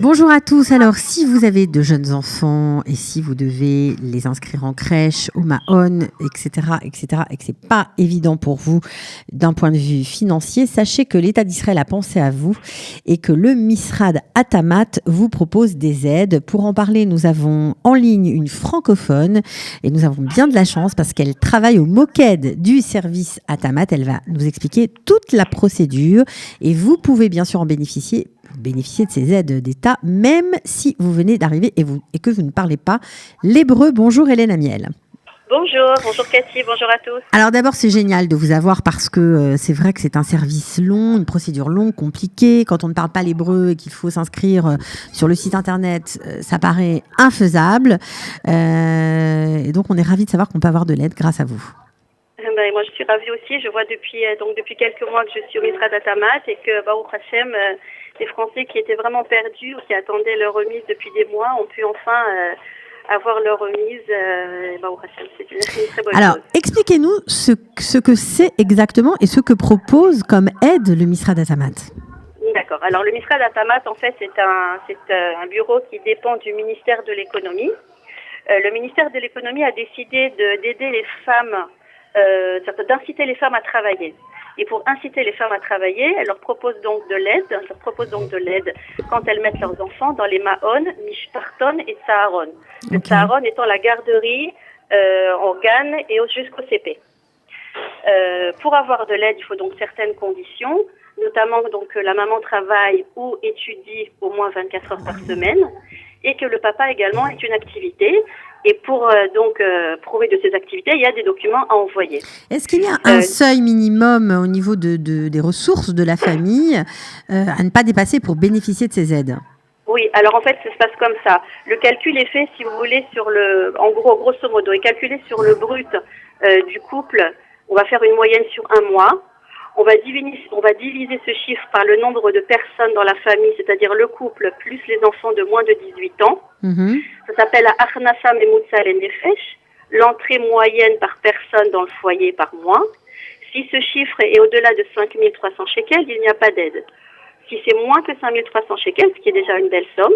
Bonjour à tous. Alors, si vous avez de jeunes enfants et si vous devez les inscrire en crèche, au Mahon, etc., etc., et que c'est pas évident pour vous d'un point de vue financier, sachez que l'État d'Israël a pensé à vous et que le Misrad Atamat vous propose des aides. Pour en parler, nous avons en ligne une francophone et nous avons bien de la chance parce qu'elle travaille au Moked du service Atamat. Elle va nous expliquer toute la procédure et vous pouvez bien sûr en bénéficier de ces aides d'État, même si vous venez d'arriver et que vous ne parlez pas l'hébreu. Bonjour Hélène Amiel. Bonjour Cathy, bonjour à tous. Alors d'abord, c'est génial de vous avoir parce que c'est vrai que c'est un service long, une procédure longue, compliquée. Quand on ne parle pas l'hébreu et qu'il faut s'inscrire sur le site internet, ça paraît infaisable. Et donc on est ravis de savoir qu'on peut avoir de l'aide grâce à vous. Moi je suis ravie aussi, je vois depuis quelques mois que je suis au Misrad Atamat et que Baruch Hashem, les Français qui étaient vraiment perdus ou qui attendaient leur remise depuis des mois ont pu enfin avoir leur remise. Baruch Hashem, c'est une très bonne chose. Alors, expliquez-nous ce que c'est exactement et ce que propose comme aide le Misrad Atamat. D'accord. Alors le Misrad Atamat, en fait, c'est un bureau qui dépend du ministère de l'économie. Le ministère de l'économie a décidé d'aider les femmes, d'inciter les femmes à travailler. Et pour inciter les femmes à travailler, elle leur propose donc de l'aide quand elles mettent leurs enfants dans les Mahon, Mishparton et Tsaharon. Le Tsaharon étant la garderie en GAN et jusqu'au CP. Pour avoir de l'aide, il faut donc certaines conditions, notamment donc que la maman travaille ou étudie au moins 24 heures par semaine et que le papa également ait une activité. Et pour prouver de ces activités, il y a des documents à envoyer. Est-ce qu'il y a un seuil minimum au niveau des ressources de la famille à ne pas dépasser pour bénéficier de ces aides ? Oui, alors en fait, ça se passe comme ça. Le calcul est fait, si vous voulez, grosso modo, est calculé sur le brut du couple. On va faire une moyenne sur un mois. On va diviser ce chiffre par le nombre de personnes dans la famille, c'est-à-dire le couple plus les enfants de moins de 18 ans. Mm-hmm. Ça s'appelle la Achnasa Memutza Lenefesh, l'entrée moyenne par personne dans le foyer par mois. Si ce chiffre est au-delà de 5 300 shekels, il n'y a pas d'aide. Si c'est moins que 5 300 shekels, ce qui est déjà une belle somme.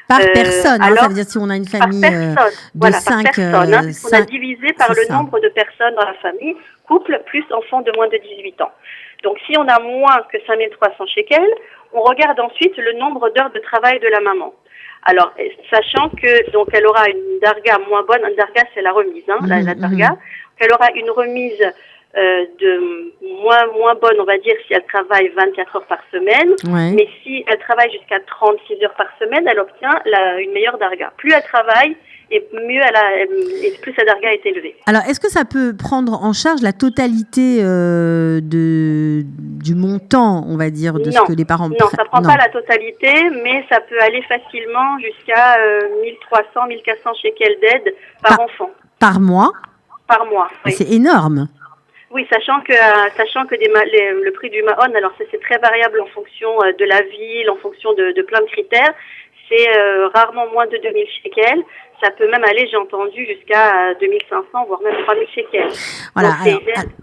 Par personne, alors, ça veut dire si on a une famille de 5 personnes, on a divisé par le nombre de personnes dans la famille, couple plus enfants de moins de 18 ans. Donc si on a moins que 5 300 shekels, on regarde ensuite le nombre d'heures de travail de la maman. Alors, sachant que donc elle aura une darga moins bonne, une darga c'est la remise, la darga, qu'elle aura une remise de moins bonne, on va dire, si elle travaille 24 heures par semaine. Ouais. Mais si elle travaille jusqu'à 36 heures par semaine, elle obtient une meilleure darga. Plus elle travaille, et plus sa darga est élevée. Alors, est-ce que ça peut prendre en charge la totalité du montant, on va dire, de ce que les parents... Non, ça ne prend pas la totalité, mais ça peut aller facilement jusqu'à 1300, 1400 shekels d'aide par enfant. Par mois ? Par mois, oui. C'est énorme. Oui, sachant que le prix du Mahon, alors c'est très variable en fonction de la ville, en fonction de plein de critères. C'est rarement moins de 2000 shekels. Ça peut même aller, j'ai entendu, jusqu'à 2500, voire même 3000 shekels. Voilà.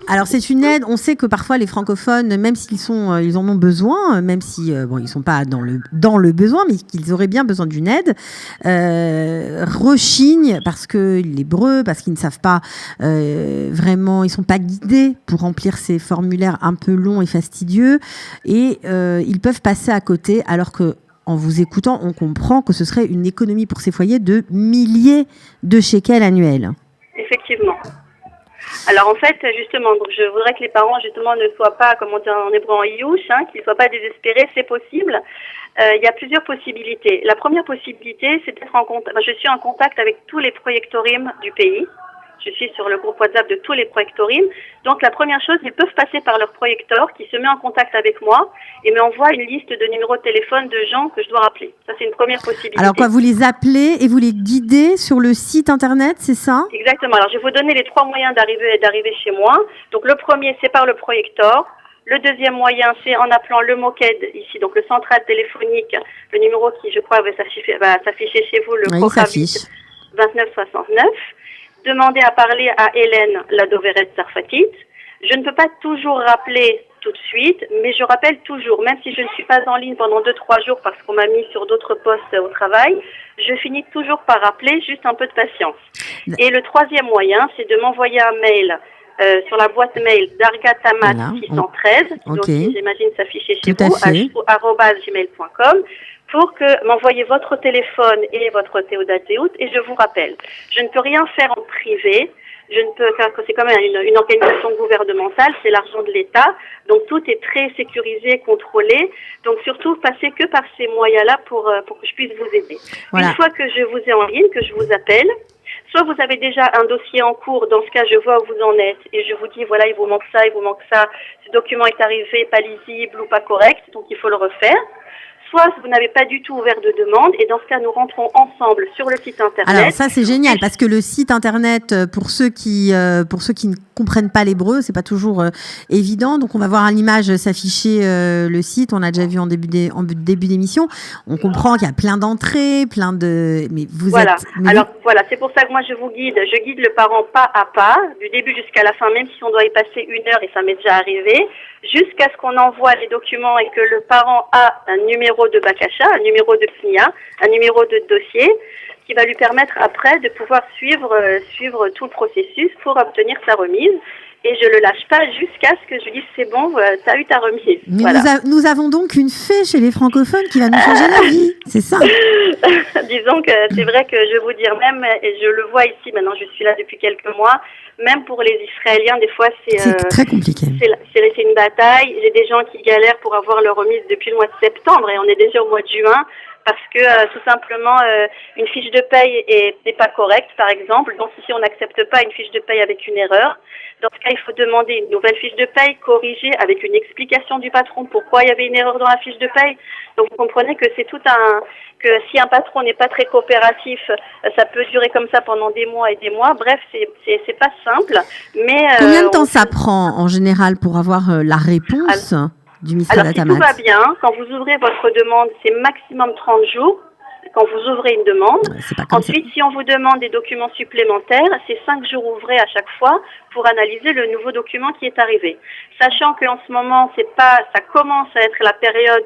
Alors c'est une aide. On sait que parfois les francophones, même ils en ont besoin, même si ils sont pas dans le besoin, mais qu'ils auraient bien besoin d'une aide, rechignent parce que l'hébreu, parce qu'ils ne savent pas vraiment, ils sont pas guidés pour remplir ces formulaires un peu longs et fastidieux, et ils peuvent passer à côté, alors que en vous écoutant, on comprend que ce serait une économie pour ces foyers de milliers de shekels annuels. Effectivement. Alors en fait, justement, donc je voudrais que les parents justement ne soient pas, comme on dit en hébreu, en iyouch, qu'ils ne soient pas désespérés, c'est possible. Il y a plusieurs possibilités. La première possibilité, c'est d'être en contact. Je suis en contact avec tous les projectorimes du pays. Je suis sur le groupe WhatsApp de tous les projectorimes. Donc, la première chose, ils peuvent passer par leur projecteur qui se met en contact avec moi et m'envoie une liste de numéros de téléphone de gens que je dois rappeler. Ça, c'est une première possibilité. Alors quoi, vous les appelez et vous les guidez sur le site internet, c'est ça ? Exactement. Alors, je vais vous donner les 3 moyens d'arriver chez moi. Donc, le premier, c'est par le projecteur. Le deuxième moyen, c'est en appelant le Moked, ici, donc le central téléphonique, le numéro qui, je crois, va s'afficher chez vous, le Kochavit 2969. Demandez à parler à Hélène, la Doveret Sarfatit. Je ne peux pas toujours rappeler tout de suite, mais je rappelle toujours, même si je ne suis pas en ligne pendant 2-3 jours parce qu'on m'a mis sur d'autres postes au travail, je finis toujours par rappeler, juste un peu de patience. Et le troisième moyen, c'est de m'envoyer un mail sur la boîte mail d'Argatamat 613, qui doit aussi, j'imagine, s'afficher chez vous, @gmail.com, pour que m'envoyez votre téléphone et votre théodate et je vous rappelle. Je ne peux rien faire en privé. Je ne peux, car c'est quand même une organisation gouvernementale, c'est l'argent de l'État, donc tout est très sécurisé, contrôlé. Donc surtout, passez que par ces moyens-là pour que je puisse vous aider. Voilà. Une fois que je vous ai en ligne, que je vous appelle, soit vous avez déjà un dossier en cours, dans ce cas, je vois où vous en êtes et je vous dis, voilà, il vous manque ça, ce document est arrivé, pas lisible ou pas correct, donc il faut le refaire. Soit vous n'avez pas du tout ouvert de demande et dans ce cas, nous rentrons ensemble sur le site internet. Alors ça, c'est génial parce que le site internet, pour ceux qui ne comprennent pas l'hébreu, c'est pas toujours évident. Donc on va voir à l'image s'afficher le site. On a déjà vu en début d'émission. On comprend qu'il y a plein d'entrées, mais vous voilà. êtes. Mais alors voilà, c'est pour ça que moi je guide le parent pas à pas, du début jusqu'à la fin, même si on doit y passer 1 heure et ça m'est déjà arrivé, jusqu'à ce qu'on envoie les documents et que le parent a un numéro de Bakasha, un numéro de PNIA, un numéro de dossier, qui va lui permettre après de pouvoir suivre tout le processus pour obtenir sa remise. Et je le lâche pas jusqu'à ce que je lui dise c'est bon, t'as eu ta remise. Mais voilà. nous avons donc une fée chez les francophones qui va nous changer la vie, c'est ça. Disons que c'est vrai que je vais vous dire même, et je le vois ici maintenant, je suis là depuis quelques mois, même pour les Israéliens, des fois c'est très compliqué. C'est une bataille. J'ai des gens qui galèrent pour avoir leur remise depuis le mois de septembre et on est déjà au mois de juin. Parce que tout simplement une fiche de paye n'est pas correcte, par exemple. Donc ici on n'accepte pas une fiche de paye avec une erreur. Dans ce cas, il faut demander une nouvelle fiche de paye corrigée avec une explication du patron pourquoi il y avait une erreur dans la fiche de paye. Donc vous comprenez que c'est que si un patron n'est pas très coopératif, ça peut durer comme ça pendant des mois et des mois. Bref, c'est pas simple. Mais combien de temps ça prend en général pour avoir la réponse? Alors, si tout va bien, quand vous ouvrez votre demande, c'est maximum 30 jours quand vous ouvrez une demande. Ensuite, si on vous demande des documents supplémentaires, c'est 5 jours ouvrés à chaque fois pour analyser le nouveau document qui est arrivé. Sachant qu'en ce moment, ça commence à être la période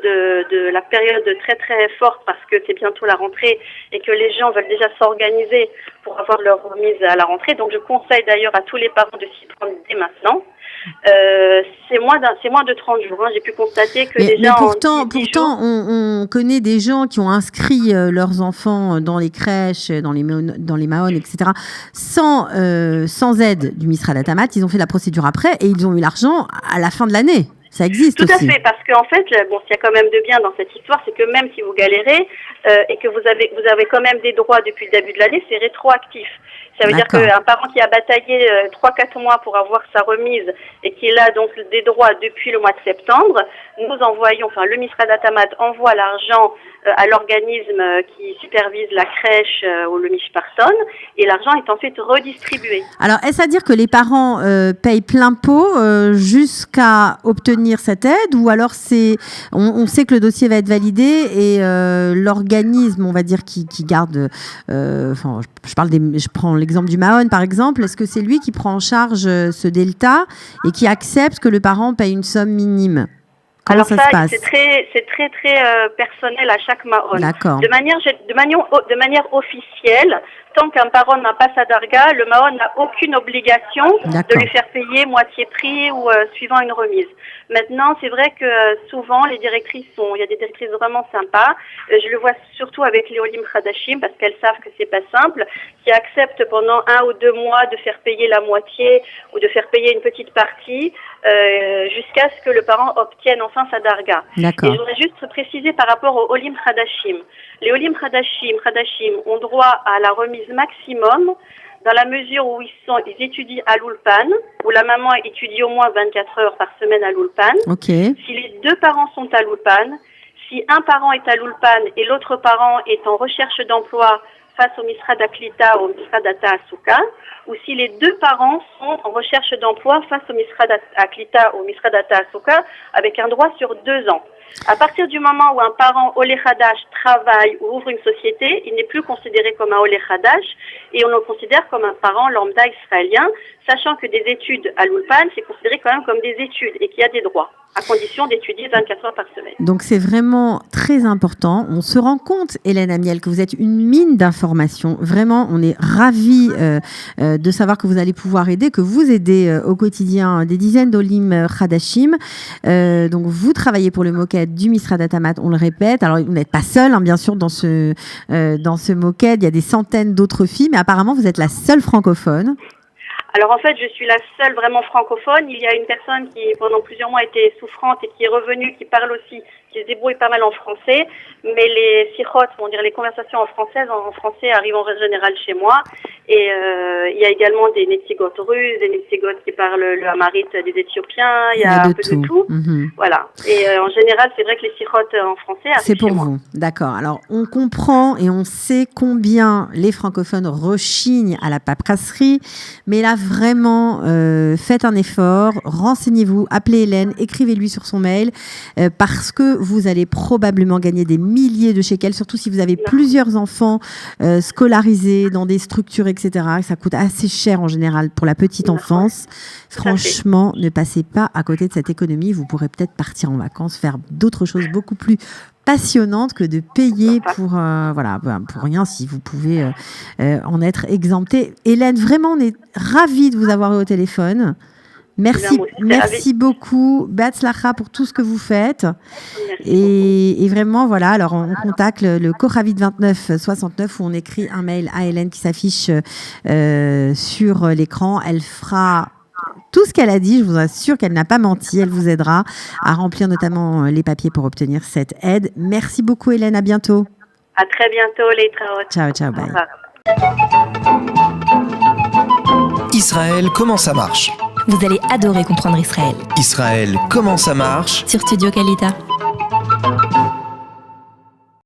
très très forte parce que c'est bientôt la rentrée et que les gens veulent déjà s'organiser pour avoir leur remise à la rentrée. Donc, je conseille d'ailleurs à tous les parents de s'y prendre dès maintenant. C'est moins de 30 jours. J'ai pu constater que mais pourtant, on connaît des gens qui ont inscrit leurs enfants dans les crèches, dans les Maon, etc., sans aide du Misrad Atamat. Ils ont fait la procédure après et ils ont eu l'argent à la fin de l'année. Ça existe aussi. Tout à fait, parce qu'en fait, s'il y a quand même de bien dans cette histoire, c'est que même si vous galérez et que vous avez quand même des droits depuis le début de l'année, c'est rétroactif. Ça veut dire qu'un parent qui a bataillé 3-4 mois pour avoir sa remise et qui a donc des droits depuis le mois de septembre, le Misrad Atamat envoie l'argent à l'organisme qui supervise la crèche ou le Mishparton et l'argent est ensuite redistribué. Alors, est-ce à dire que les parents payent plein pot jusqu'à obtenir cette aide ou alors on sait que le dossier va être validé et l'organisme, on va dire, qui garde... je prends l'exemple du Mahon, par exemple. Est-ce que c'est lui qui prend en charge ce delta et qui accepte que le parent paye une somme minime? Comment ça se passe? C'est très personnel à chaque Mahon. D'accord. De manière officielle, tant qu'un parent n'a pas sa darga, le Mahon n'a aucune obligation de lui faire payer moitié prix ou suivant une remise. Maintenant, c'est vrai que souvent il y a des directrices vraiment sympas. Je le vois surtout avec les Olim Khadashim parce qu'elles savent que c'est pas simple, qui acceptent pendant 1 ou 2 mois de faire payer la moitié ou de faire payer une petite partie jusqu'à ce que le parent obtienne enfin sa darga. D'accord. Et je voudrais juste préciser par rapport aux Olim Khadashim. Les Olim Khadashim ont droit à la remise maximum dans la mesure où ils étudient à l'Ulpan, où la maman étudie au moins 24 heures par semaine à l'Ulpan. Okay. Si les 2 parents sont à l'Ulpan, si un parent est à l'Ulpan et l'autre parent est en recherche d'emploi face au Misrad Aklita ou au Misrad Ata'asuka, ou si les 2 parents sont en recherche d'emploi face au Misrad Aklita ou au Misrad Ata'asuka avec un droit sur 2 ans. À partir du moment où un parent Olé Hadash travaille ou ouvre une société, il n'est plus considéré comme un Olé Hadash et on le considère comme un parent lambda israélien, sachant que des études à l'Ulpan, c'est considéré quand même comme des études et qu'il y a des droits, à condition d'étudier 24 heures par semaine. Donc c'est vraiment très important. On se rend compte, Hélène Amiel, que vous êtes une mine d'informations. Vraiment, on est ravis de savoir que vous allez pouvoir aider, que vous aidez au quotidien des dizaines d'Olim Hadashim. Donc vous travaillez pour le Moked du Misrad Atamat, on le répète. Alors vous n'êtes pas seul, hein, bien sûr, dans ce Moked. Il y a des centaines d'autres filles, mais apparemment vous êtes la seule francophone. Alors en fait, je suis la seule vraiment francophone. Il y a une personne qui pendant plusieurs mois était souffrante et qui est revenue, qui parle aussi, qui se débrouille pas mal en français. Mais les sikhot, on dirait les conversations en français arrivent en général chez moi. Et il y a également des netzigot russes, des netzigot qui parlent le hamarite des Éthiopiens. Il y a un peu de tout. Mm-hmm. Voilà. Et en général, c'est vrai que les sikhot en français arrivent c'est pour chez vous, moi. D'accord. Alors on comprend et on sait combien les francophones rechignent à la paperasserie, mais là vraiment, faites un effort, renseignez-vous, appelez Hélène, écrivez-lui sur son mail, parce que vous allez probablement gagner des milliers de shekels, surtout si vous avez plusieurs enfants scolarisés dans des structures, etc. Et ça coûte assez cher en général pour la petite enfance. Franchement, ne passez pas à côté de cette économie. Vous pourrez peut-être partir en vacances, faire d'autres choses beaucoup plus passionnante que de payer pour rien si vous pouvez en être exempté. Hélène, vraiment, on est ravis de vous avoir eu au téléphone. Merci beaucoup, Behatzlacha, pour tout ce que vous faites. Et vraiment, voilà, alors on contacte le Koravit 2969 où on écrit un mail à Hélène qui s'affiche sur l'écran. Elle fera tout ce qu'elle a dit, je vous assure qu'elle n'a pas menti, elle vous aidera à remplir notamment les papiers pour obtenir cette aide. Merci beaucoup Hélène, à bientôt. À très bientôt les traots. Ciao, ciao, bye. Israël, comment ça marche ? Vous allez adorer comprendre Israël. Israël, comment ça marche ? Sur Studio Kalita.